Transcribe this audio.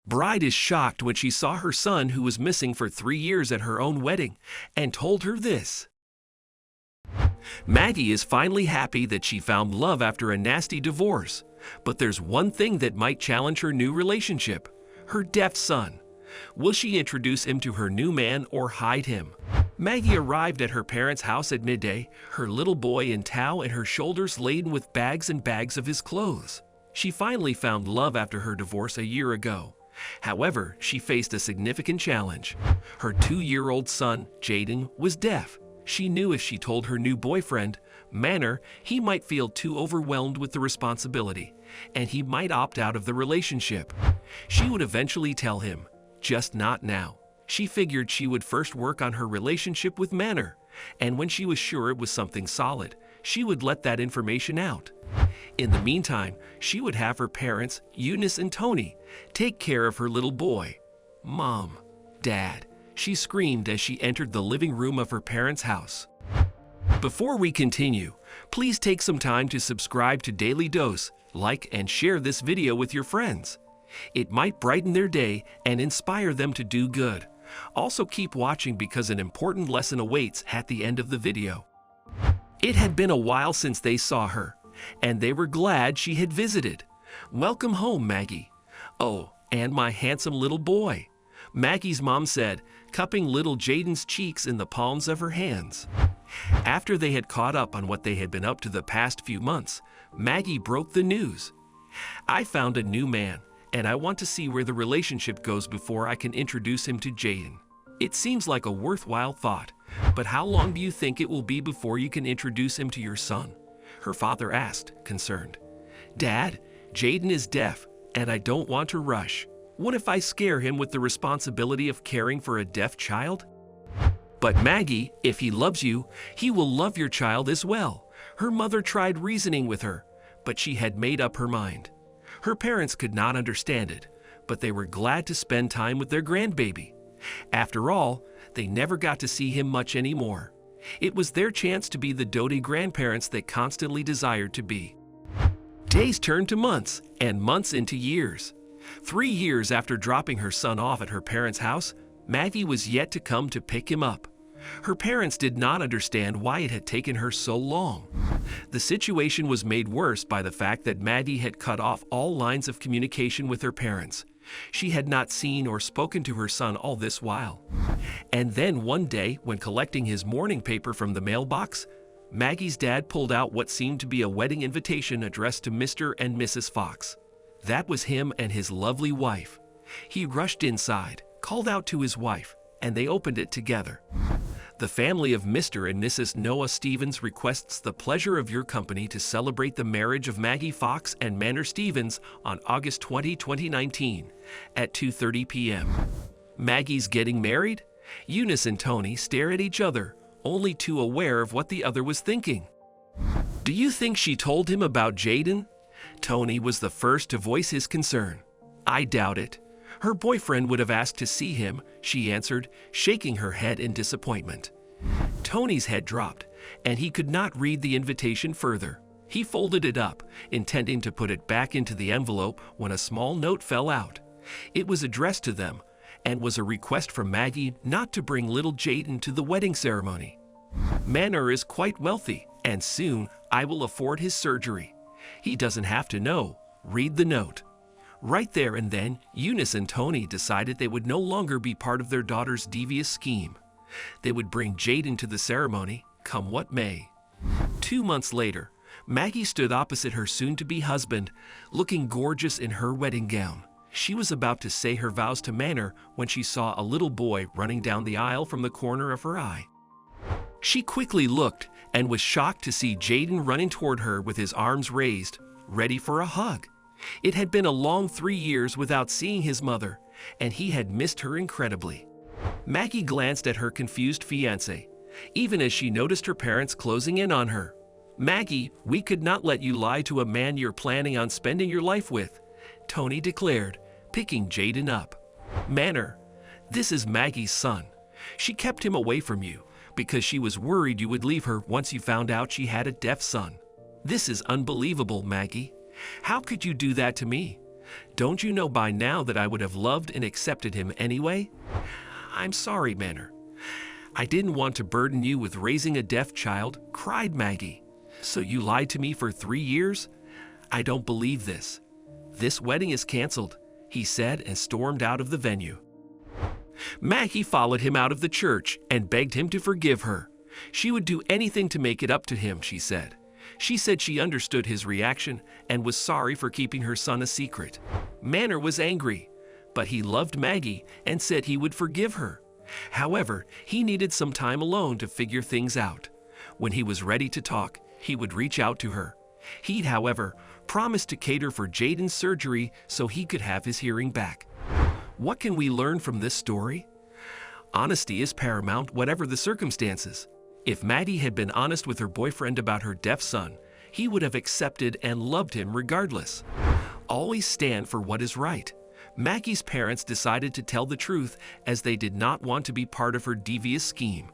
Bride is shocked when she saw her son who was missing for 3 years at her own wedding and told her this. Maggie is finally happy that she found love after a nasty divorce, but there's one thing that might challenge her new relationship: her deaf son. Will she introduce him to her new man or hide him? Maggie arrived at her parents' house at midday, her little boy in tow and her shoulders laden with bags and bags of his clothes. She finally found love after her divorce a year ago. However, she faced a significant challenge. Her 2-year-old son, Jaden, was deaf. She knew if she told her new boyfriend, Manor, he might feel too overwhelmed with the responsibility, and he might opt out of the relationship. She would eventually tell him, just not now. She figured she would first work on her relationship with Manor, and when she was sure it was something solid, she would let that information out. In the meantime, she would have her parents, Eunice and Tony, take care of her little boy. "Mom, Dad," she screamed as she entered the living room of her parents' house. Before we continue, please take some time to subscribe to Dailydose, like and share this video with your friends. It might brighten their day and inspire them to do good. Also keep watching because an important lesson awaits at the end of the video. It had been a while since they saw her, and they were glad she had visited. "Welcome home, Maggie." "Oh, and my handsome little boy," Maggie's mom said, cupping little Jaden's cheeks in the palms of her hands. After they had caught up on what they had been up to the past few months, Maggie broke the news. "I found a new man, and I want to see where the relationship goes before I can introduce him to Jaden." "It seems like a worthwhile thought, but how long do you think it will be before you can introduce him to your son?" her father asked, concerned. "Dad, Jaden is deaf, and I don't want to rush. What if I scare him with the responsibility of caring for a deaf child?" "But Maggie, if he loves you, he will love your child as well." Her mother tried reasoning with her, but she had made up her mind. Her parents could not understand it, but they were glad to spend time with their grandbaby. After all, they never got to see him much anymore. It was their chance to be the doting grandparents they constantly desired to be. Days turned to months, and months into years. 3 years after dropping her son off at her parents' house, Maggie was yet to come to pick him up. Her parents did not understand why it had taken her so long. The situation was made worse by the fact that Maggie had cut off all lines of communication with her parents. She had not seen or spoken to her son all this while. And then one day, when collecting his morning paper from the mailbox, Maggie's dad pulled out what seemed to be a wedding invitation addressed to Mr. and Mrs. Fox. That was him and his lovely wife. He rushed inside, called out to his wife, and they opened it together. "The family of Mr. and Mrs. Noah Stevens requests the pleasure of your company to celebrate the marriage of Maggie Fox and Manor Stevens on August 20, 2019 at 2:30 p.m. Maggie's getting married? Eunice and Tony stare at each other, only too aware of what the other was thinking. "Do you think she told him about Jaden?" Tony was the first to voice his concern. "I doubt it. Her boyfriend would have asked to see him," she answered, shaking her head in disappointment. Tony's head dropped, and he could not read the invitation further. He folded it up, intending to put it back into the envelope when a small note fell out. It was addressed to them, and was a request from Maggie not to bring little Jaden to the wedding ceremony. "Manor is quite wealthy, and soon I will afford his surgery. He doesn't have to know. Read the note." Right there and then, Eunice and Tony decided they would no longer be part of their daughter's devious scheme. They would bring Jaden to the ceremony, come what may. 2 months later, Maggie stood opposite her soon-to-be husband, looking gorgeous in her wedding gown. She was about to say her vows to Manor when she saw a little boy running down the aisle from the corner of her eye. She quickly looked and was shocked to see Jaden running toward her with his arms raised, ready for a hug. It had been a long 3 years without seeing his mother, and he had missed her incredibly. Maggie glanced at her confused fiancé, even as she noticed her parents closing in on her. "Maggie, we could not let you lie to a man you're planning on spending your life with," Tony declared, picking Jaden up. "Manor, this is Maggie's son. She kept him away from you because she was worried you would leave her once you found out she had a deaf son. This is unbelievable, Maggie. How could you do that to me? Don't you know by now that I would have loved and accepted him anyway? I'm sorry, Manor. I didn't want to burden you with raising a deaf child, cried Maggie. So you lied to me for 3 years? I don't believe this. This wedding is canceled, he said and stormed out of the venue. Maggie followed him out of the church and begged him to forgive her. She would do anything to make it up to him, she said. She said she understood his reaction and was sorry for keeping her son a secret. Manor was angry, but he loved Maggie and said he would forgive her. However, he needed some time alone to figure things out. When he was ready to talk, he would reach out to her. He'd, however, promised to cater for Jaden's surgery so he could have his hearing back. What can we learn from this story? Honesty is paramount, whatever the circumstances. If Maddie had been honest with her boyfriend about her deaf son, he would have accepted and loved him regardless. Always stand for what is right. Maggie's parents decided to tell the truth as they did not want to be part of her devious scheme.